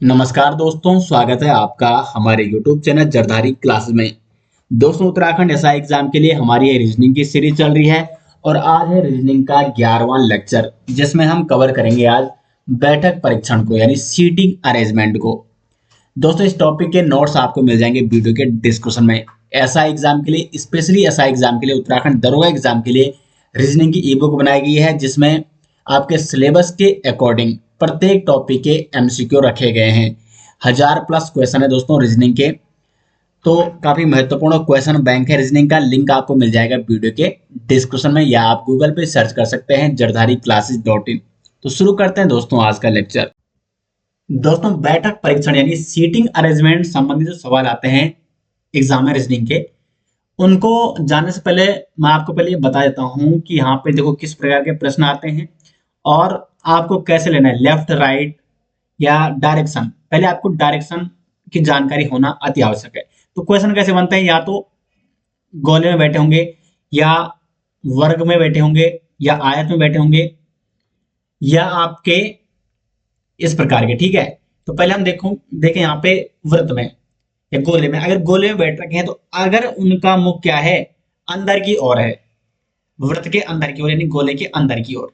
नमस्कार दोस्तों, स्वागत है आपका हमारे YouTube चैनल जरधारी क्लासेस में। दोस्तों, उत्तराखंड एसआई एग्जाम के लिए हमारी ये रीजनिंग की सीरीज चल रही है और आज है रीजनिंग का 11वां लेक्चर, जिसमें हम कवर करेंगे आज बैठक परीक्षण को यानी सीटिंग अरेंजमेंट को। दोस्तों, इस टॉपिक के नोट्स आपको मिल जाएंगे वीडियो के डिस्क्रिप्शन में। एसआई एग्जाम के लिए, स्पेशली एसआई एग्जाम के लिए, उत्तराखंड दरोगा एग्जाम के लिए रीजनिंग की ई बुक बनाई गई है, जिसमें आपके सिलेबस के अकॉर्डिंग प्रत्येक टॉपिक के एमसीक्यू रखे गए हैं। 1000+ क्वेश्चन है दोस्तों रीजनिंग के, तो काफी महत्वपूर्ण क्वेश्चन बैंक है रीजनिंग का। लिंक आपको मिल जाएगा वीडियो के डिस्क्रिप्शन में, या आप गूगल पे सर्च कर सकते हैं jardhari-classes.in। तो शुरू करते हैं दोस्तों आज का लेक्चर। दोस्तों, बैठक परीक्षण यानी सीटिंग अरेंजमेंट संबंधित जो सवाल आते हैं एग्जाम में रीजनिंग के, उनको जानने से पहले मैं आपको पहले ये बता देता हूँ कि यहाँ पे देखो किस प्रकार के प्रश्न आते हैं और आपको कैसे लेना है, लेफ्ट राइट या डायरेक्शन। पहले आपको डायरेक्शन की जानकारी होना अति आवश्यक है। तो क्वेश्चन कैसे बनते हैं, या तो गोले में बैठे होंगे, या वर्ग में बैठे होंगे, या आयत में बैठे होंगे, या आपके इस प्रकार के। ठीक है, तो पहले हम देखें यहाँ पे वृत्त में या गोले में। अगर गोले में बैठ रखे हैं तो अगर उनका मुख क्या है, अंदर की ओर है, वृत्त के अंदर की ओर यानी गोले के अंदर की ओर।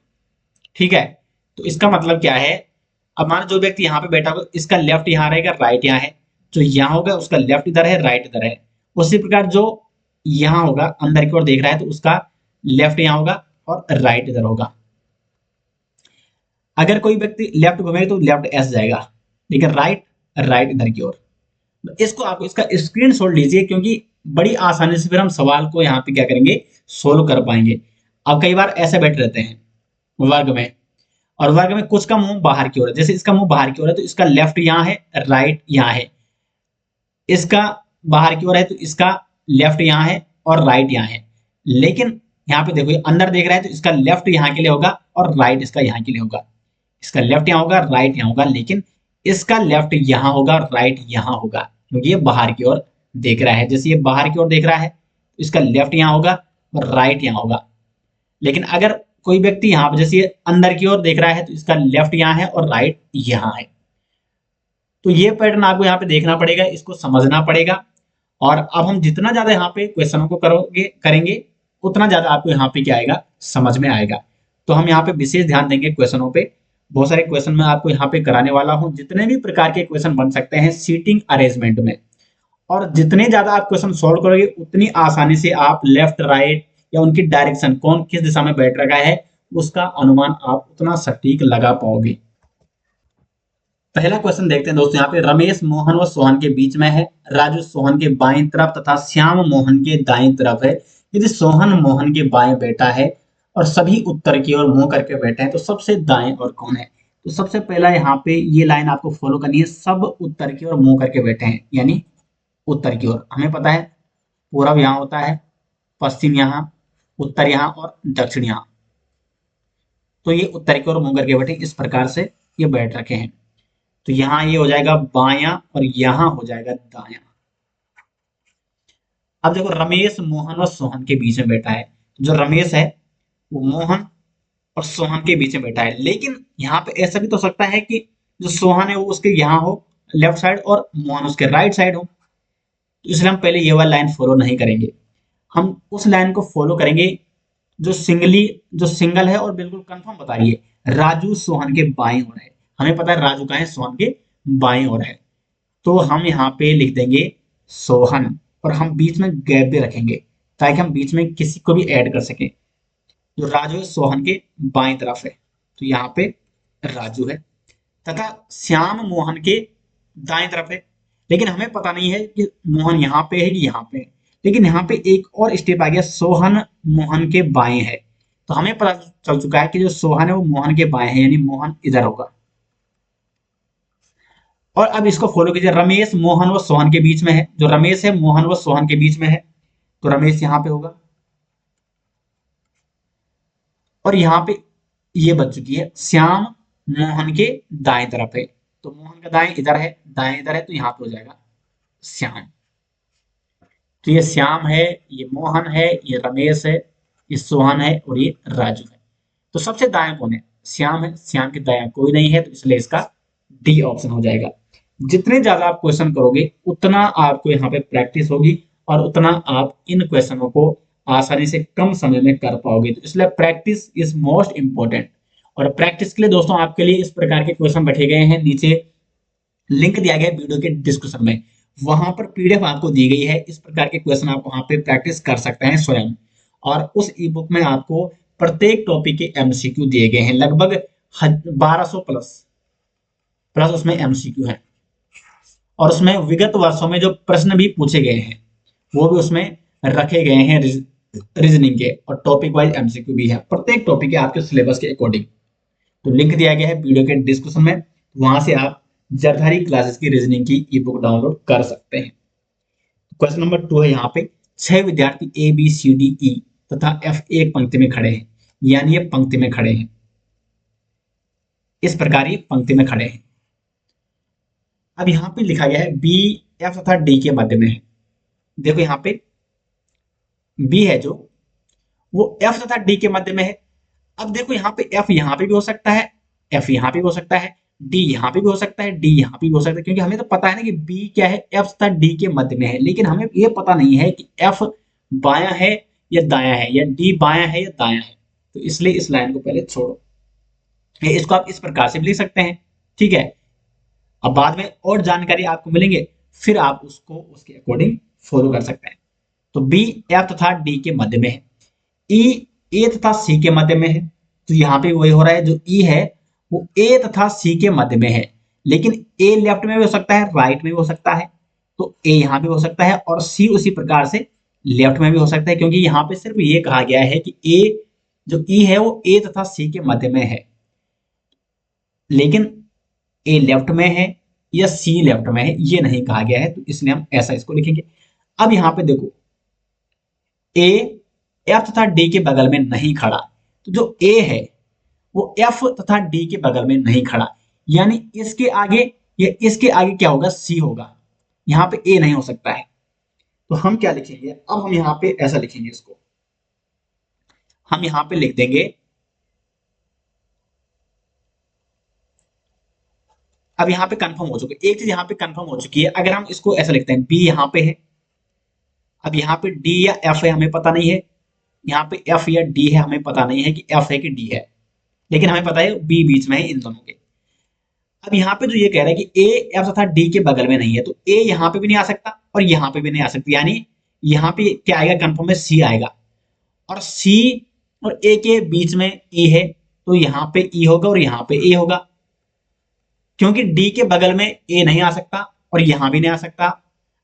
ठीक है, तो इसका मतलब क्या है, अब मान जो व्यक्ति यहाँ पे बैठा होगा, इसका लेफ्ट यहाँ रहेगा, राइट यहाँ है। जो यहाँ होगा उसका लेफ्ट इधर है, राइट इधर है। उसी प्रकार जो यहाँ होगा, अंदर की ओर देख रहा है, तो उसका लेफ्ट यहाँ होगा और राइट इधर होगा। अगर कोई व्यक्ति लेफ्ट घूमेगा तो लेफ्ट ऐस जाएगा, लेकिन राइट राइट इधर की ओर। इसको आपको इसका स्क्रीनशॉट लीजिए, क्योंकि बड़ी आसानी से फिर हम सवाल को यहाँ पे क्या करेंगे, सोल्व कर पाएंगे। अब कई बार ऐसे बैठे रहते हैं वर्ग में, और वर्ग में कुछ का मुंह बाहर की ओर है। जैसे इसका मुंह बाहर की ओर है तो इसका लेफ्ट यहाँ है, राइट यहाँ है। इसका बाहर की ओर है तो इसका लेफ्ट यहाँ है और राइट यहाँ है। लेकिन यहाँ पे देखो, ये अंदर देख रहा है तो इसका लेफ्ट यहाँ के लिए होगा और राइट इसका यहाँ के लिए होगा। इसका लेफ्ट यहाँ होगा, राइट यहाँ होगा, लेकिन इसका लेफ्ट यहाँ होगा और राइट यहाँ होगा, क्योंकि ये बाहर की ओर देख रहा है। जैसे ये बाहर की ओर देख रहा है तो इसका लेफ्ट यहाँ होगा और राइट यहाँ होगा। लेकिन अगर कोई व्यक्ति यहाँ पर जैसे ये अंदर की ओर देख रहा है तो इसका लेफ्ट यहाँ है और राइट यहाँ है। तो ये पैटर्न आपको यहाँ पे देखना पड़ेगा, इसको समझना पड़ेगा। और अब हम जितना ज्यादा यहाँ पे क्वेश्चनों को करेंगे उतना ज्यादा आपको यहाँ पे क्या आएगा, समझ में आएगा। तो हम यहाँ पे विशेष ध्यान देंगे क्वेश्चनों पे। बहुत सारे क्वेश्चन मैं आपको यहाँ पे कराने वाला हूँ, जितने भी प्रकार के क्वेश्चन बन सकते हैं सीटिंग अरेंजमेंट में। और जितने ज्यादा आप क्वेश्चन सॉल्व करोगे उतनी आसानी से आप लेफ्ट राइट या उनकी डायरेक्शन, कौन किस दिशा में बैठ रखा है, उसका अनुमान आप उतना सटीक लगा पाओगे। पहला क्वेश्चन देखते हैं दोस्तों। यहाँ पे रमेश मोहन व सोहन के बीच में है, राजू सोहन के बाईं तरफ तथा श्याम मोहन के दाईं तरफ है। यदि सोहन मोहन के बाएं बैठा है और सभी उत्तर की ओर मुंह करके बैठे हैं तो सबसे दाएं और कौन है। तो सबसे पहला यहाँ पे ये लाइन आपको फॉलो करनी है, सब उत्तर की ओर मुंह करके बैठे हैं, यानी उत्तर की ओर। हमें पता है पूरब यहाँ होता है, पश्चिम यहाँ, उत्तर यहाँ और दक्षिण यहाँ। तो ये उत्तर की ओर मुंह करके बैठे, इस प्रकार से ये बैठ रखे हैं। तो यहाँ ये हो जाएगा बायां और यहाँ हो जाएगा दायां। अब देखो, रमेश मोहन और सोहन के बीच में बैठा है। जो रमेश है वो मोहन और सोहन के बीच में बैठा है। लेकिन यहाँ पे ऐसा भी तो सकता है कि जो सोहन है वो उसके यहाँ हो लेफ्ट साइड और मोहन उसके राइट साइड हो। तो इसलिए हम पहले ये वाला लाइन फॉलो नहीं करेंगे, हम उस लाइन को फॉलो करेंगे जो सिंगल है और बिल्कुल कंफर्म बता रही है, राजू सोहन के बाएं ओर है। हमें पता है राजू का है, सोहन के बाएं ओर है। तो हम यहाँ पे लिख देंगे सोहन और हम बीच में गैप भी रखेंगे ताकि हम बीच में किसी को भी ऐड कर सकें। जो राजू है सोहन के बाएं तरफ है, तो यहाँ पे राजू है, तथा श्याम मोहन के दाएं तरफ है। लेकिन हमें पता नहीं है कि मोहन यहाँ पे है कि यहाँ पे है। लेकिन यहाँ पे एक और स्टेप आ गया, सोहन मोहन के बाएं है। तो हमें पता चल चुका है कि जो सोहन है वो मोहन के बाएं है, यानी मोहन इधर होगा। और अब इसको फॉलो कीजिए, रमेश मोहन व सोहन के बीच में है। जो रमेश है मोहन व सोहन के बीच में है, तो रमेश यहाँ पे होगा। और यहाँ पे ये बच चुकी है, श्याम मोहन के दाएं तरफ है। तो मोहन का दाएं इधर है, दाएं इधर है, तो यहाँ पे हो जाएगा श्याम। तो ये श्याम है, ये मोहन है, ये रमेश है, ये सोहन है और ये राजू है। तो सबसे दाएं कौन है, श्याम है। श्याम के दाएं कोई नहीं है, तो इसलिए इसका डी ऑप्शन हो जाएगा। जितने ज्यादा आप क्वेश्चन करोगे उतना आपको यहाँ पे प्रैक्टिस होगी और उतना आप इन क्वेश्चनों को आसानी से कम समय में कर पाओगे। तो इसलिए प्रैक्टिस इज मोस्ट इंपॉर्टेंट। और प्रैक्टिस के लिए दोस्तों आपके लिए इस प्रकार के क्वेश्चन बैठे गए हैं, नीचे लिंक दिया गया है वीडियो के डिस्क्रिप्शन में, वहां पर पीडीएफ आपको दी गई है। इस प्रकार के क्वेश्चन आप वहां पे प्रैक्टिस कर सकते हैं स्वयं। और उस ई बुक में आपको प्रत्येक टॉपिक के एमसीक्यू दिए गए हैं, लगभग 1200 प्लस प्लस उसमें एमसीक्यू है। और उसमें विगत वर्षों में जो प्रश्न भी पूछे गए हैं वो भी उसमें रखे गए हैं रीजनिंग के, और टॉपिक वाइज एमसीक्यू भी है प्रत्येक टॉपिक के आपके सिलेबस के अकॉर्डिंग। तो लिंक दिया गया है वीडियो के डिस्क्रिप्शन में, वहां से आप जरधारी क्लासेस की रीजनिंग की ई बुक डाउनलोड कर सकते हैं। क्वेश्चन नंबर 2 है यहाँ पे, 6 विद्यार्थी ए बी सी डी ई तथा एफ एक पंक्ति में खड़े हैं, यानी ये पंक्ति में खड़े हैं, इस प्रकार ये पंक्ति में खड़े हैं। अब यहाँ पे लिखा गया है बी एफ तथा डी के मध्य में है। देखो यहाँ पे बी है जो वो एफ तथा डी के मध्य में है। अब देखो यहाँ पे एफ यहाँ पे भी हो सकता है, एफ यहाँ पे भी हो सकता है, डी यहाँ पे भी हो सकता है, डी यहाँ पे भी हो सकता है, क्योंकि हमें तो पता है ना कि बी क्या है, एफ तथा डी के मध्य में है। लेकिन हमें ये पता नहीं है कि एफ बायां है या दायां है, या डी बायां है या दायां है। तो इसलिए इस लाइन को पहले छोड़ो, इसको आप इस प्रकार से भी लिख सकते हैं, ठीक है। अब बाद में और जानकारी आपको मिलेंगे, फिर आप उसको उसके अकॉर्डिंग फॉलो कर सकते हैं। तो बी एफ तथा डी के मध्य में है, ई ए तथा सी के मध्य में है। तो यहाँ पे वही हो रहा है, जो ई है वो ए तथा सी के मध्य में है, लेकिन ए लेफ्ट में भी हो सकता है, राइट में भी हो सकता है। तो ए यहाँ पे हो सकता है और सी उसी प्रकार से लेफ्ट में भी हो सकता है, क्योंकि यहाँ पे सिर्फ ये कहा गया है कि ए जो ई है वो ए तथा सी के मध्य में है, लेकिन ए लेफ्ट में है या सी लेफ्ट में है ये नहीं कहा गया है। तो इसलिए हम ऐसा इसको लिखेंगे। अब यहाँ पे देखो ए एफ तथा डी के बगल में नहीं खड़ा, तो जो ए है वो एफ तथा डी के बगल में नहीं खड़ा, यानी इसके आगे या इसके आगे क्या होगा, सी होगा। यहाँ पे ए नहीं हो सकता है। तो हम क्या लिखेंगे, अब हम यहाँ पे ऐसा लिखेंगे, इसको हम यहाँ पे लिख देंगे। अब यहाँ पे कंफर्म हो चुकी है, एक चीज यहाँ पे कंफर्म हो चुकी है। अगर हम इसको ऐसा लिखते हैं, बी यहाँ पे है, अब यहाँ पे डी या एफ है हमें पता नहीं है, यहाँ पे एफ या डी है हमें पता नहीं है कि एफ है कि डी है, लेकिन हमें पता है बी बीच में है इन दोनों के। अब यहाँ पे जो ये कह रहा है कि ए एफ तथा डी के बगल में नहीं है, तो ए यहाँ पे भी नहीं आ सकता और यहाँ पे भी नहीं आ सकती, यानी यहाँ पे क्या आएगा, कंफर्म में सी आएगा। और सी और ए के बीच में ई है, तो यहाँ पे ई होगा और यहाँ पे ए होगा, क्योंकि डी के बगल में ए नहीं आ सकता और यहाँ भी नहीं आ सकता।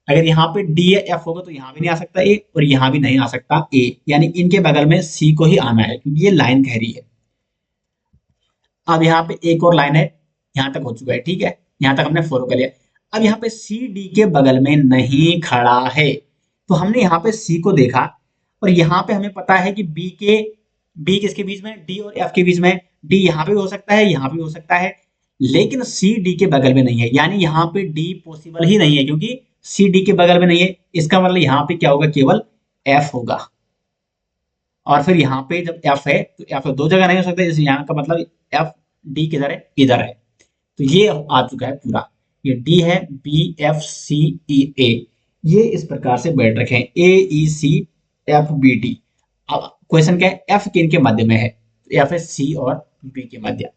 अगर यहाँ पे डी या एफ होगा तो यहाँ भी नहीं आ सकता ए और यहाँ भी नहीं आ सकता ए, यानी इनके बगल में सी को ही आना है, क्योंकि ये लाइन कह रही है। अब यहाँ पे एक और लाइन है, यहाँ तक हो चुका है, ठीक है, यहाँ तक हमने फॉलो कर लिया। अब यहाँ पे सी डी के बगल में नहीं खड़ा है, तो हमने यहाँ पे सी को देखा और यहाँ पे हमें पता है कि बी किसके बीच में, डी और एफ के बीच में। डी यहाँ पे भी हो सकता है, यहाँ पे भी हो सकता है, लेकिन सी डी के बगल में नहीं है, यानी यहाँ पे डी पॉसिबल ही नहीं है, क्योंकि सी डी के बगल में नहीं है। इसका मतलब यहाँ पे क्या होगा, केवल एफ होगा। और फिर यहाँ पे जब एफ है तो एफ दो जगह नहीं हो सकता, इसलिए यहाँ का मतलब एफ डी किधर है, इधर है। तो ये आ चुका है पूरा, ये डी है, बी एफ सी ई ए, ये इस प्रकार से बैठ रखे हैं, ए ई सी एफ बी डी। अब क्वेश्चन क्या है, एफ किन के मध्य में है, एफ है सी और बी के मध्य,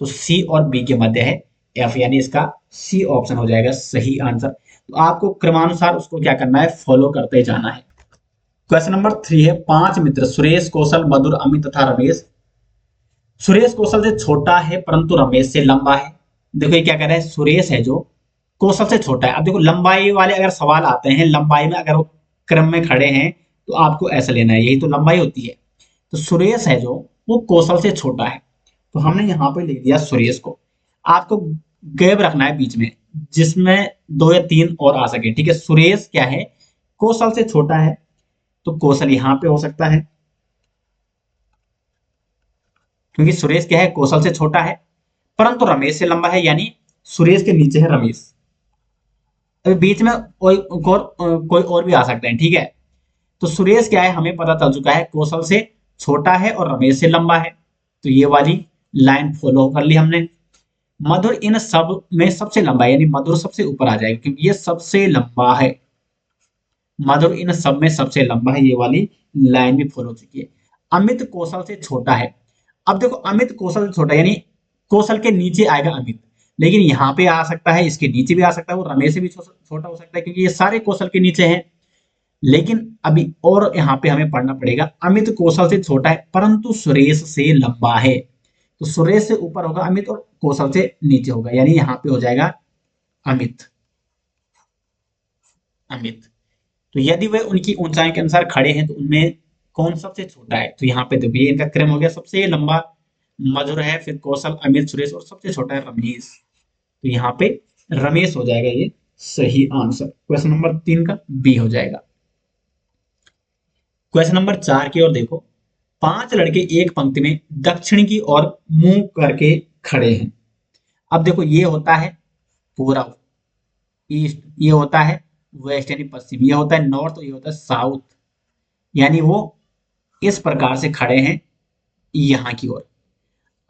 तो सी और बी के मध्य है एफ, यानी इसका सी ऑप्शन हो जाएगा सही आंसर। तो आपको क्रमानुसार उसको क्या करना है, फॉलो करते जाना है। क्वेश्चन नंबर 3 है, 5 मित्र सुरेश, कौशल, मधुर, अमित तथा रमेश। सुरेश कौशल से छोटा है परंतु रमेश से लंबा है। देखो ये क्या कह रहा है, सुरेश है जो कौशल से छोटा है। अब देखो लंबाई वाले अगर सवाल आते हैं, लंबाई में अगर वो क्रम में खड़े हैं तो आपको ऐसा लेना है, यही तो लंबाई होती है। तो सुरेश है जो वो कौशल से छोटा है, तो हमने यहाँ पे लिख दिया सुरेश को। आपको गैप रखना है बीच में, जिसमें 2 या 3 और आ सके, ठीक है। सुरेश क्या है, कौशल से छोटा है, तो कौशल यहाँ पे हो सकता है, क्योंकि सुरेश क्या है, कौशल से छोटा है, परंतु रमेश से लंबा है, यानी सुरेश के नीचे है रमेश। अभी बीच में कोई और भी आ सकते हैं, ठीक है। तो सुरेश क्या है, हमें पता चल चुका है, कौशल से छोटा है और रमेश से लंबा है, तो ये वाली लाइन फॉलो कर ली हमने। मधुर इन सब में सबसे लंबा, यानी मधुर सबसे ऊपर आ जाएगा क्योंकि ये सबसे लंबा है। मधुर इन सब में सबसे लंबा है, ये वाली लाइन भी फॉलो हो चुकी है। अमित कौशल से छोटा है। अब देखो अमित कौशल से छोटा यानी कौशल के नीचे आएगा अमित, लेकिन यहाँ पे आ सकता है, इसके नीचे भी आ सकता है, वो रमेश से भी छोटा हो सकता है क्योंकि ये सारे कौशल के नीचे हैं। लेकिन अभी और यहाँ पे हमें पढ़ना पड़ेगा, अमित कौशल से छोटा है परंतु सुरेश से लंबा है। तो सुरेश से ऊपर होगा अमित और कौशल से नीचे होगा, यानी यहाँ पे हो जाएगा अमित। अमित, तो यदि वे उनकी ऊंचाई के अनुसार खड़े हैं तो उनमें कौन सबसे छोटा है? तो यहाँ पे देखिए इनका क्रम हो गया, सबसे लंबा मधुर है, फिर कौशल, अमित, सुरेश और सबसे छोटा है रमेश। तो यहाँ पे रमेश हो जाएगा ये सही आंसर। क्वेश्चन नंबर 3 का बी हो जाएगा। क्वेश्चन नंबर 4 की ओर देखो। 5 लड़के एक पंक्ति में दक्षिण की ओर मुंह करके खड़े हैं। अब देखो ये होता है पूरब, ईस्ट, ये होता है वेस्ट यानी पश्चिम, ये होता है नॉर्थ, ये होता है साउथ, यानी वो इस प्रकार से खड़े हैं यहाँ की ओर।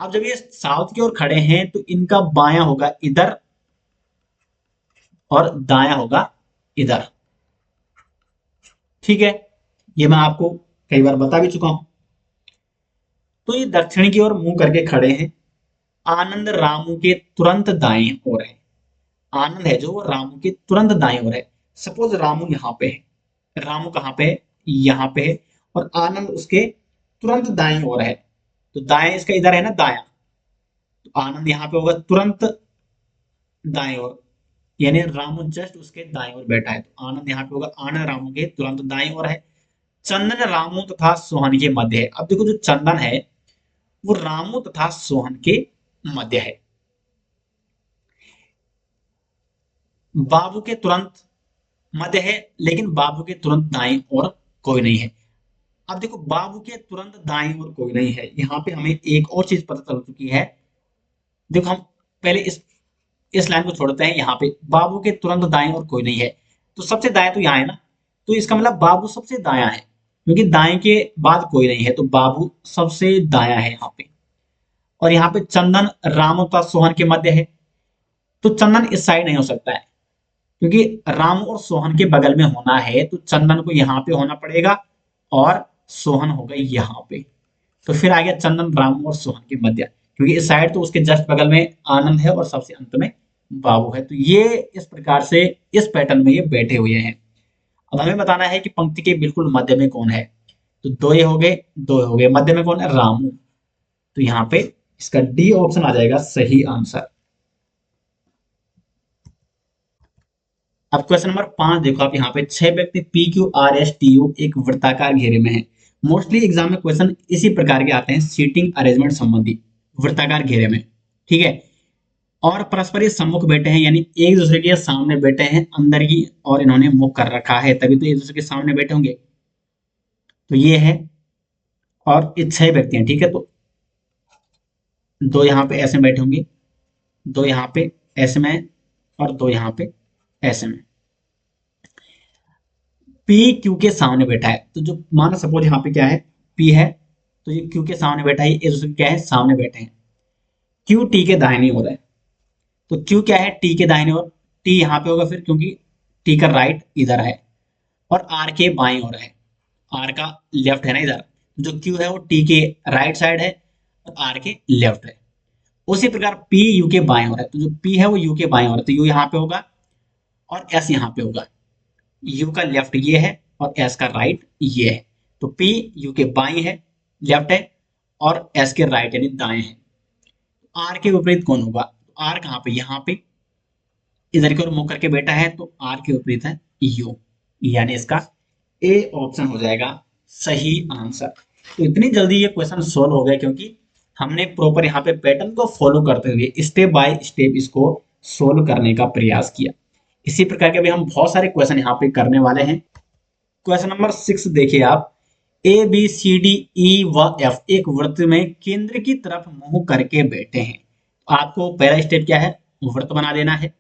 अब जब ये साउथ की ओर खड़े हैं तो इनका बायां होगा इधर और दायां होगा इधर, ठीक है। ये मैं आपको कई बार बता भी चुका हूं। तो ये दक्षिण की ओर मुंह करके खड़े हैं। आनंद रामू के तुरंत दाएं ओर है। आनंद है जो वो रामू के तुरंत दाएं ओर है। सपोज रामू यहाँ पे है, रामू कहाँ पे है? यहाँ पे है, और आनंद उसके तुरंत दाएं ओर है। तो दाएं इसका इधर है ना, दाया, तो आनंद यहाँ पे होगा तुरंत दाएं ओर, यानी रामू जस्ट उसके दाएं ओर बैठा है, तो आनंद यहाँ पे होगा, आनंद रामू के तुरंत दाएं ओर है। चंदन रामू तथा सोहन के मध्य है। अब देखो जो चंदन है वो रामू तथा सोहन के मध्य है। बाबू के तुरंत मध्य है, लेकिन बाबू के तुरंत दाएं ओर कोई नहीं है। अब देखो बाबू के तुरंत दाएं ओर कोई नहीं है, यहाँ पे हमें एक और चीज पता चल चुकी है। देखो हम पहले इस लाइन को छोड़ते हैं, यहाँ पे बाबू के तुरंत दाएं ओर कोई नहीं है, तो सबसे दाएं तो यहाँ है ना, तो इसका मतलब बाबू सबसे दायां है, क्योंकि दाएं के बाद कोई नहीं है, तो बाबू सबसे दायां है यहाँ पे। और यहाँ पे चंदन राम तथा सोहन के मध्य है, तो चंदन इस साइड नहीं हो सकता है, क्योंकि राम और सोहन के बगल में होना है, तो चंदन को यहाँ पे होना पड़ेगा और सोहन हो गई यहाँ पे। तो फिर आ गया चंदन राम और सोहन के मध्य, क्योंकि इस साइड तो उसके जस्ट बगल में आनंद है और सबसे अंत में बाबू है। तो ये इस प्रकार से इस पैटर्न में ये बैठे हुए हैं। अब हमें बताना है कि पंक्ति के बिल्कुल मध्य में कौन है। तो दो ये हो गए, दो ये हो गए, मध्य में कौन है? रामू। तो यहाँ पे इसका डी ऑप्शन आ जाएगा सही आंसर। अब क्वेश्चन नंबर 5 देखो आप, यहाँ पे 6 व्यक्ति P Q R S T U एक वृत्ताकार घेरे में है। मोस्टली एग्जाम में क्वेश्चन इसी प्रकार के आते हैं, सीटिंग अरेंजमेंट संबंधी, वृत्ताकार घेरे में, ठीक है। और परस्पर ये सम्मुख बैठे हैं, यानी एक दूसरे के सामने बैठे हैं अंदर की, और इन्होंने मुख कर रखा है, तभी तो एक दूसरे के सामने बैठे होंगे। तो ये है, और ये 6 व्यक्ति हैं, ठीक है। तो दो यहाँ पे ऐसे बैठे होंगे, दो यहाँ पे ऐसे में, और दो यहाँ पे ऐसे में। पी क्यू के सामने बैठा है, तो जो मानो सपोज यहाँ पे क्या है, पी है, तो ये क्यू के सामने बैठा है, एक दूसरे क्या है, सामने बैठे हैं। क्यू टी के दाहिने ओर है, तो क्यू क्या है, टी के दाहिने ओर, टी यहाँ पे होगा फिर, क्योंकि टी का राइट इधर है, और आर के बाएं ओर है, आर का लेफ्ट है ना इधर, जो क्यू है वो टी के राइट साइड है और आर के लेफ्ट है। उसी प्रकार पी यू के बाएं ओर है, तो जो पी है वो यू के बाएं ओर है, तो यू यहाँ पे होगा और एस यहाँ पे होगा। यू का लेफ्ट ये है और एस का राइट ये है, तो पी यू के बाएं है, लेफ्ट है, और एस के राइट यानी दाएं है। आर के विपरीत कौन होगा? आर कहाँ पे? यहाँ पे इधर की ओर मुंह करके बैठा है, तो आर के विपरीत है यू, यानी इसका ए ऑप्शन हो जाएगा सही आंसर। तो इतनी जल्दी ये क्वेश्चन सोल्व हो गया क्योंकि हमने प्रॉपर यहाँ पे पैटर्न को फॉलो करते हुए स्टेप बाय स्टेप इसको सोल्व करने का प्रयास किया। इसी प्रकार के भी हम बहुत सारे क्वेश्चन यहाँ पे करने वाले हैं। क्वेश्चन नंबर 6 देखिए आप, ए बी सी डी ई व एफ एक वृत्त में केंद्र की तरफ मुंह करके बैठे हैं। आपको पहला स्टेप क्या है? वृत्त बना देना है।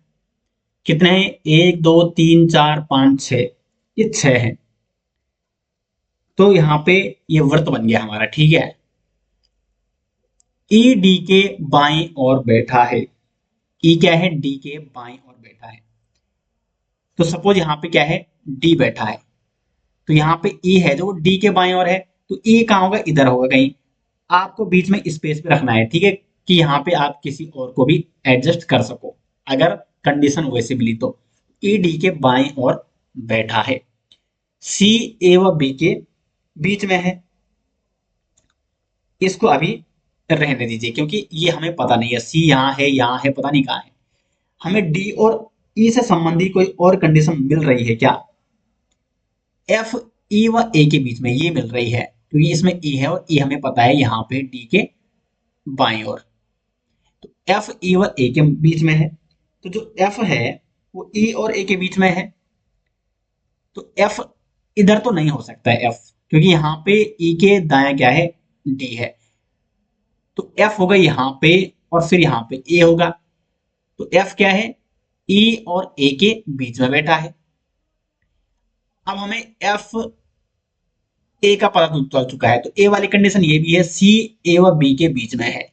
कितने हैं? 1 2 3 4 5 6, ये 6 है। तो यहाँ पे ये वृत्त बन गया हमारा, ठीक है। ई डी के बाईं ओर बैठा है, ई क्या है, डी के बाएं और बैठा है। तो सपोज यहाँ पे क्या है, डी बैठा है, तो यहाँ पे ई है जो डी के बाएं और है, तो ई कहाँ होगा, इधर होगा कहीं। आपको बीच में स्पेस पे रखना है, ठीक है, कि यहाँ पे आप किसी और को भी एडजस्ट कर सको अगर कंडीशन वैसे मिली तो। ई डी के बाएं और बैठा है, सी ए व बी के बीच में है। इसको अभी रहने दीजिए क्योंकि ये हमें पता नहीं है, सी यहाँ है, पता नहीं कहाँ है। हमें डी और ई से संबंधी कोई और कंडीशन मिल रही है क्या? एफ ई व ए के बीच में ये मिल रही है, क्योंकि इसमें ई है और ई हमें पता है यहाँ पे डी के बाएं ओर। तो एफ ई व ए के बीच में है, तो जो एफ है वो ई और ए के बीच में है। तो एफ इधर तो नहीं हो सकता है एफ, क्योंकि यहाँ पे ई के दाएं क्या है, डी है। तो एफ होगा यहाँ पे और फिर यहाँ पे ए होगा। तो एफ क्या है, ई और ए के बीच में बैठा है। अब हमें एफ ए का पता चल चुका है, तो ए वाली कंडीशन ये भी है, सी ए व बी के बीच में है।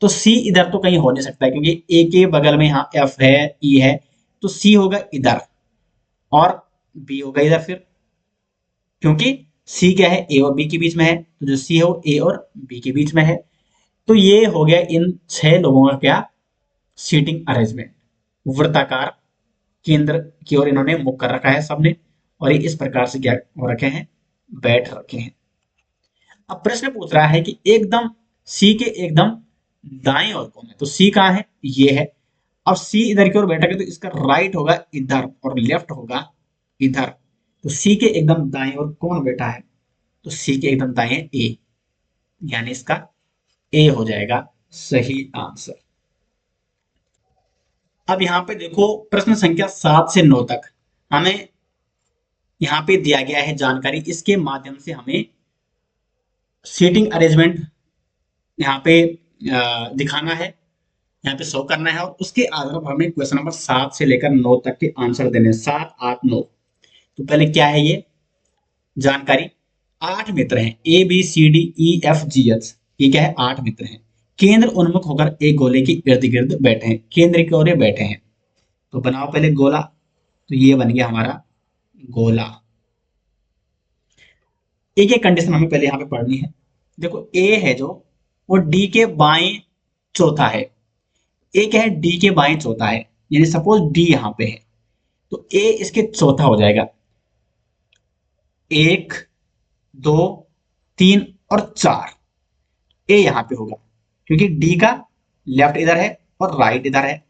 तो सी इधर तो कहीं हो नहीं सकता है, क्योंकि ए के बगल में यहाँ एफ है, ई है, तो सी होगा इधर और बी होगा इधर फिर, क्योंकि सी क्या है, ए और बी के बीच में है, तो जो सी है वो ए और बी के बीच में है। तो ये हो गया इन 6 लोगों का क्या, सीटिंग अरेंजमेंट। वृत्ताकार केंद्र की ओर इन्होंने मुख कर रखा है सबने, और ये इस प्रकार से क्या हो रखे हैं, बैठ रखे हैं। अब प्रश्न पूछ रहा है कि एकदम सी के एकदम दाएं ओर कौन है, तो सी कहाँ है, ये है। अब सी इधर की ओर बैठा है, तो इसका राइट होगा इधर और लेफ्ट होगा इधर। तो सी के एकदम दाएं ओर कौन बैठा है, तो सी के एकदम दाएं ए, यानी इसका ए हो जाएगा सही आंसर। अब यहाँ पे देखो प्रश्न संख्या 7 से 9 तक हमें यहाँ पे दिया गया है जानकारी, इसके माध्यम से हमें सीटिंग अरेंजमेंट यहाँ पे दिखाना है, यहाँ पे शो करना है, और उसके आधार पर हमें क्वेश्चन नंबर 7 से लेकर 9 तक के आंसर देने हैं, 7, 8, 9। तो पहले क्या है ये जानकारी, 8 मित्र हैं, A B C D E F G H, ये क्या है, 8 मित्र हैं। केंद्र उन्मुख होकर एक गोले के इर्द गिर्द बैठे हैं, केंद्र की ओर बैठे हैं। तो बनाओ पहले गोला, तो ये बन गया हमारा गोला। एक एक कंडीशन हमें पहले यहाँ पे पढ़नी है। देखो ए है जो वो डी के बाएं चौथा है, ए क्या है, डी के बाएं चौथा है, यानी सपोज डी यहाँ पे है, तो ए इसके चौथा हो जाएगा। 1, 2, 3 और 4, ए यहाँ पे होगा, क्योंकि डी का लेफ्ट इधर है और राइट इधर है।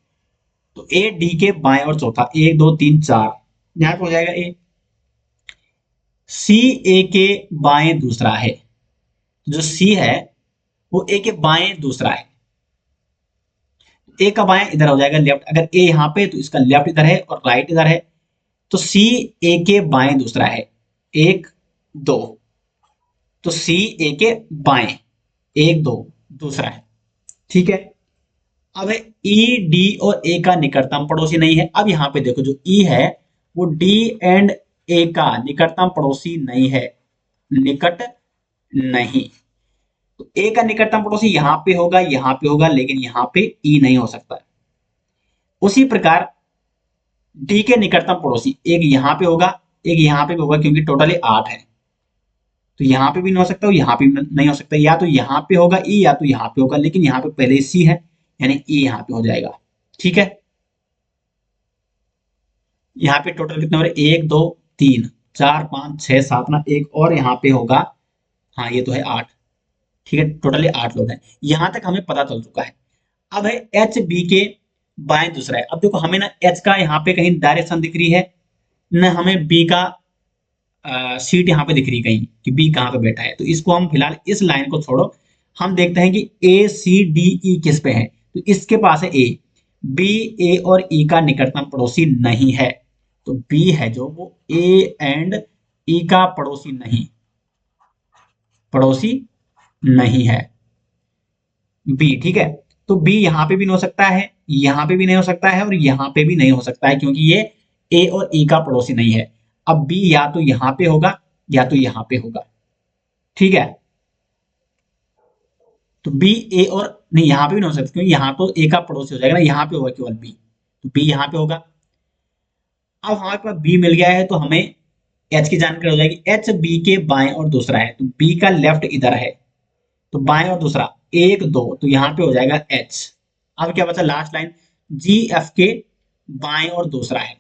तो ए डी के बाएं और चौथा, 1, 2, 3, 4 यहाँ पे हो जाएगा ए। सी ए के बाएं दूसरा है, जो सी है वो ए के बाएं दूसरा है। ए का बाएं इधर हो जाएगा लेफ्ट, अगर ए यहाँ पे तो इसका लेफ्ट इधर है और राइट इधर है। तो सी ए के बाएं दूसरा है, 1, 2, तो सी ए के बाएं 1, 2 दूसरा है, ठीक है। अब ई डी और ए का निकटतम पड़ोसी नहीं है। अब यहाँ पे देखो जो ई है वो डी एंड ए का निकटतम पड़ोसी नहीं है, निकट नहीं। तो ए का निकटतम पड़ोसी यहाँ पे होगा, लेकिन यहाँ पे ई नहीं हो सकता है। उसी प्रकार डी के निकटतम पड़ोसी एक यहाँ पे होगा, एक यहाँ पे भी होगा, क्योंकि टोटली 8 है। तो यहाँ पे भी नहीं हो सकता, यहाँ पे भी नहीं हो सकता, या तो यहाँ पे होगा ई या तो यहाँ पे होगा, लेकिन यहाँ पे पहले सी है, यानी ई यहाँ पे हो जाएगा, ठीक है। यहाँ पे टोटल कितने हो रहे, 1, 2, 3, 4, 5, 6, 7 ना, एक और यहाँ पे होगा, हाँ ये तो है 8, ठीक है, टोटली 8 लोग हैं। यहां तक हमें पता चल चुका है। अब है एच बी के बाएं दूसरा है। अब देखो हमें ना एच का यहाँ पे कहीं डायरेक्शन दिख रही है, न हमें बी का सीट यहाँ पे दिख रही कहीं कि बी कहाँ पे बैठा है। तो इसको हम फिलहाल इस लाइन को छोड़ो, हम देखते हैं कि ए सी डी ई किस पे है। तो इसके पास है ए, बी ए और ई का निकटतम पड़ोसी नहीं है, तो बी है जो वो ए एंड ई का पड़ोसी नहीं है, बी, ठीक है। तो बी यहाँ पे भी नहीं हो सकता है, यहाँ पे भी नहीं हो सकता है, और यहाँ पे भी नहीं हो सकता है, क्योंकि ये ए और ई का पड़ोसी नहीं है। अब बी या तो यहाँ पे होगा या तो यहाँ पे होगा, ठीक है। तो बी ए और नहीं, यहाँ पे भी नहीं हो सकता क्योंकि यहाँ तो ए का पड़ोसी हो जाएगा ना, यहाँ पे होगा केवल बी, तो बी यहाँ पे होगा। अब हमारे पास बी मिल गया है तो हमें एच की जानकारी हो जाएगी। एच बी के बाएं और दूसरा है, तो बी का लेफ्ट इधर है, तो बाएं और दूसरा एक दो, तो यहाँ पे हो जाएगा एच। अब क्या बचा लास्ट लाइन, जी एफ के बाएं और दूसरा है,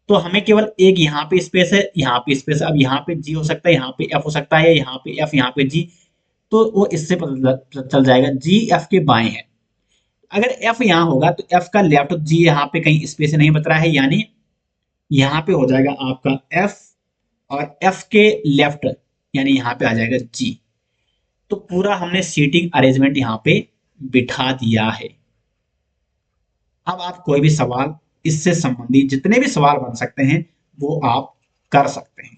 तो हमें केवल एक यहाँ पे स्पेस है, यहाँ पे स्पेस है। अब यहाँ पे जी हो सकता है, यहाँ पे एफ हो सकता है, यहाँ पे एफ, यहाँ पे जी, तो वो इससे पता चल जाएगा जी एफ के बाएं है। अगर एफ यहाँ होगा तो एफ का लेफ्ट, जी यहाँ पे कहीं स्पेस नहीं बच रहा है, यानी यहाँ पे हो जाएगा आपका एफ, और एफ के लेफ्ट यानी यहाँ पे आ जाएगा जी। तो पूरा हमने सीटिंग अरेंजमेंट यहाँ पे बिठा दिया है। अब आप कोई भी सवाल इससे संबंधित जितने भी सवाल बन सकते हैं वो आप कर सकते हैं।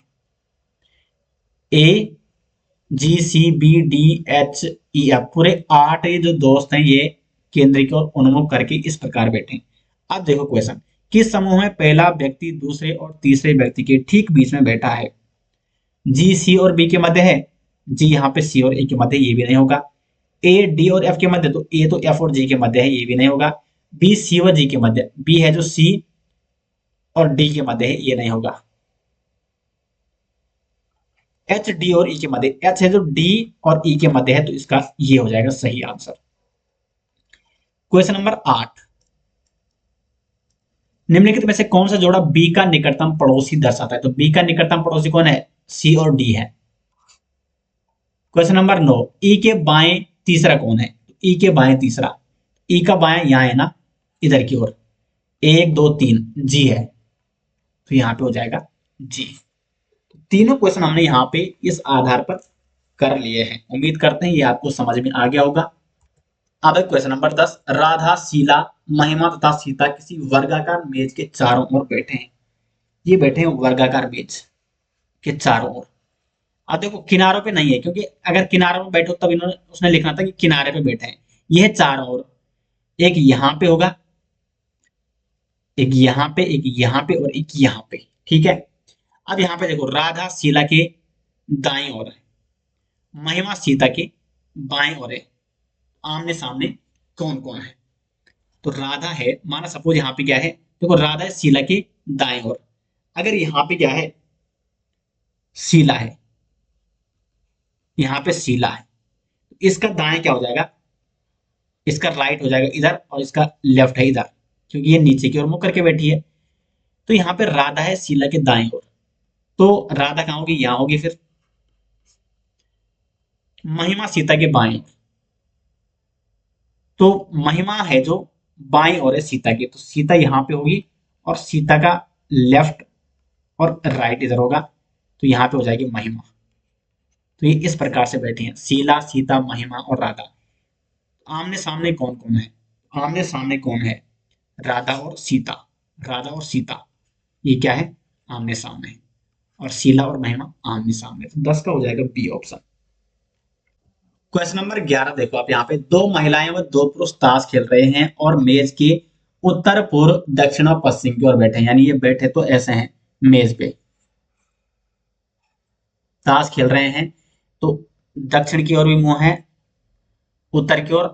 A G C B D H E F, पूरे 8 ये जो दोस्त हैं ये केंद्र की ओर उन्मुख करके इस प्रकार बैठे हैं। अब देखो क्वेश्चन, किस समूह में पहला व्यक्ति दूसरे और तीसरे व्यक्ति के ठीक बीच में बैठा है? जी सी और बी के मध्य है, जी यहाँ पे सी और ए के मध्य, ये भी नहीं होगा। ए डी और एफ के मध्य, तो ए तो एफ और जी के मध्य है, ये भी नहीं होगा। बी सी और जी के मध्य, बी है जो सी और डी के मध्य है, ये नहीं होगा। एच डी और ई के मध्य, एच है जो डी और ई के मध्य है, तो इसका ये हो जाएगा सही आंसर। क्वेश्चन नंबर 8, निम्नलिखित में से कौन सा जोड़ा बी का निकटतम पड़ोसी दर्शाता है? तो बी का निकटतम पड़ोसी कौन है? सी और डी है। क्वेश्चन नंबर 9, ई के बाएं तीसरा कौन है? ई के बाएं तीसरा, ई का बाएं यहां है ना, इधर की ओर, 1 2 3 जी है, तो यहां पे हो जाएगा जी। तीनों क्वेश्चन हमने यहाँ पे इस आधार पर कर लिए हैं। उम्मीद करते हैं ये आपको समझ में आ गया होगा। अब क्वेश्चन नंबर 10, राधा शीला महिमा तथा सीता किसी वर्गाकार मेज के चारों ओर बैठे हैं। ये बैठे हैं वर्गाकार मेज के चारों ओर। अब देखो किनारों पे नहीं है, क्योंकि अगर किनारों में बैठो तब इन्होंने उसने लिखना था कि किनारे पे बैठे हैं। ये है चारों ओर, एक यहाँ पे होगा, एक यहाँ पे, एक यहाँ पे और एक यहाँ पे, ठीक है। अब यहाँ पे देखो राधा शीला के दाएं ओर है, महिमा सीता के बाएं ओर है। आमने सामने कौन कौन है? तो राधा है, माना सपोज यहाँ पे क्या है, देखो राधा है शीला के दाएं ओर, अगर यहाँ पे क्या है, शीला है, यहाँ पे शीला है, तो इसका दाएं क्या हो जाएगा, इसका राइट हो जाएगा इधर, और इसका लेफ्ट है इधर, क्योंकि ये नीचे की ओर मुंह करके बैठी है। तो यहाँ पे राधा है शीला के दाएं ओर, तो राधा कहाँ होगी, यहाँ होगी। फिर महिमा सीता के बाएं ओर, तो महिमा है जो बाएं ओर है सीता की, तो सीता यहाँ पे होगी, और सीता का लेफ्ट और राइट इधर होगा, तो यहाँ पे हो जाएगी महिमा। तो ये इस प्रकार से बैठे हैं शीला, सीता, महिमा और राधा। आमने सामने कौन कौन है? आमने सामने कौन है? राधा और सीता, राधा और सीता, ये क्या है, आमने सामने, और शीला और महिमा आमने सामने। तो 10 का हो जाएगा बी ऑप्शन। क्वेश्चन नंबर 11 देखो आप, यहाँ पे दो महिलाएं व दो पुरुष ताश खेल रहे हैं और मेज के उत्तर पूर्व दक्षिण और पश्चिम की ओर बैठे हैं, यानी ये बैठे तो ऐसे हैं मेज पे, ताश खेल रहे हैं, तो दक्षिण की ओर भी मुंह है, उत्तर की ओर,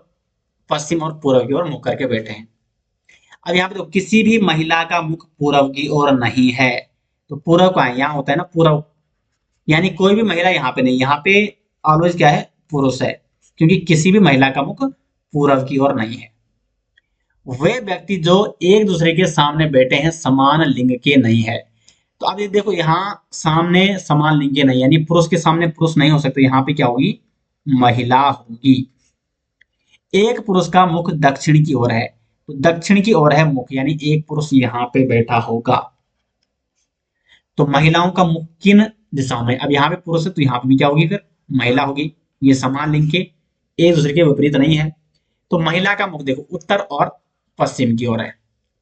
पश्चिम और पूर्व की ओर मुंह करके बैठे हैं। अब यहाँ पे तो किसी भी महिला का मुख पूर्व की ओर नहीं है, तो पूर्व का है, यहाँ होता है ना पूर्व, यानी कोई भी महिला यहाँ पे नहीं, यहाँ पे ऑलवेज क्या है, पुरुष है, क्योंकि किसी भी महिला का मुख पूर्व की ओर नहीं है। वे व्यक्ति जो एक दूसरे के सामने बैठे हैं समान लिंग के नहीं है। तो अब ये देखो यहाँ सामने समान लिंग के नहीं, यानी पुरुष के सामने पुरुष नहीं हो सकते, यहाँ पे क्या होगी, महिला होगी। एक पुरुष का मुख दक्षिण की ओर है, तो दक्षिण की ओर है मुख, यानी एक पुरुष यहाँ पे बैठा होगा। तो महिलाओं का मुख किन दिशाओं में? अब यहाँ पे पुरुष है तो यहाँ पे भी क्या होगी, फिर महिला होगी। ये समान लिंग के एक दूसरे के विपरीत नहीं है। तो महिला का मुख देखो उत्तर और पश्चिम की ओर है,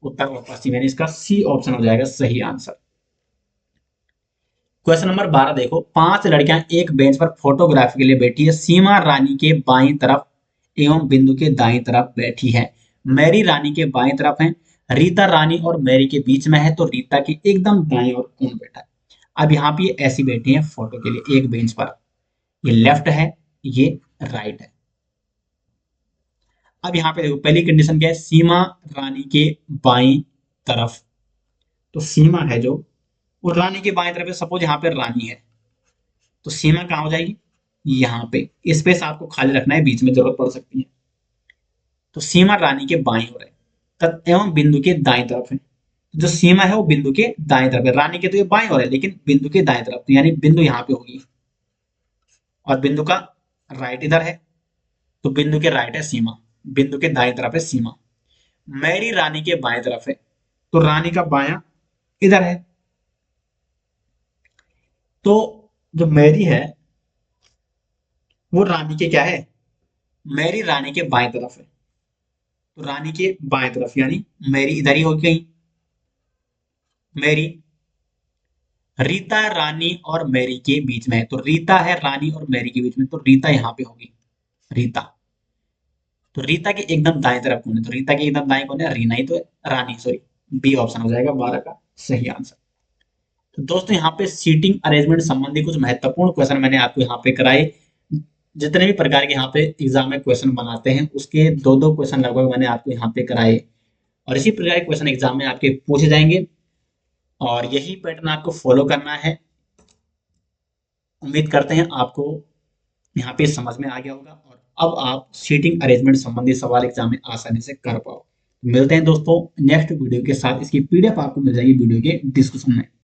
उत्तर और पश्चिम, यानी इसका सी ऑप्शन हो जाएगा सही आंसर। क्वेश्चन नंबर 12 देखो, 5 लड़कियां एक बेंच पर फोटोग्राफी के लिए बैठी है। सीमा रानी के बाईं तरफ एवं बिंदु के दाईं तरफ बैठी है। मैरी रानी के बाईं तरफ है, रीता रानी और मैरी के बीच में है, तो रीता की एकदम दाईं ओर कौन बैठा है? अब यहाँ पे ये ऐसी बैठी है फोटो के लिए एक बेंच पर, ये लेफ्ट है, ये राइट है। अब यहाँ पे देखो पहली कंडीशन क्या है, सीमा रानी के बाईं तरफ। तो सीमा है जो वो रानी के बाएं तरफ है, सपोज यहाँ पे रानी है तो सीमा कहाँ हो जाएगी, यहाँ पे। स्पेस आपको खाली रखना है, बीच में जरूरत पड़ सकती है। तो सीमा रानी के बाएं हो रहे एवं बिंदु के दाएं तरफ है। जो सीमा है वो बिंदु के दाएं तरफ है, रानी के तो ये बाएं हो रहे हैं लेकिन बिंदु के दाएं तरफ, तो यानी बिंदु यहाँ पे होगी और बिंदु का राइट इधर है, तो बिंदु के राइट है सीमा, बिंदु के दाएं तरफ है सीमा। मैरी रानी के बाएं तरफ है, तो रानी का बायां इधर है। तो जो मैरी है वो रानी के क्या है, मैरी रानी के बाएं तरफ है, तो रानी के बाएं तरफ यानी मैरी इधर ही होगी कहीं। मैरी, रीता रानी और मैरी के बीच में है, तो रीता है रानी और मैरी के बीच में, तो रीता यहाँ पे होगी, रीता। तो रीता के एकदम दाएं तरफ कौन है, तो रीता के एकदम दाएं कौन है, रीना ही तो है, रानी सॉरी। बी ऑप्शन हो जाएगा 12 का सही आंसर। तो दोस्तों यहाँ पे सीटिंग अरेंजमेंट संबंधी कुछ महत्वपूर्ण क्वेश्चन मैंने आपको यहाँ पे कराए। जितने भी प्रकार के यहाँ पे एग्जाम में क्वेश्चन बनाते हैं उसके दो दो क्वेश्चन लगभग मैंने आपको यहाँ पे कराए, और इसी प्रकार के क्वेश्चन एग्जाम में आपके पूछे जाएंगे और यही पैटर्न आपको फॉलो करना है। उम्मीद करते हैं आपको यहाँ पे समझ में आ गया होगा और अब आप सीटिंग अरेंजमेंट संबंधी सवाल एग्जाम में आसानी से कर पाओ। मिलते हैं दोस्तों नेक्स्ट वीडियो के साथ, इसकी पीडीएफ आपको मिल जाएगी वीडियो के डिस्क्रिप्शन में।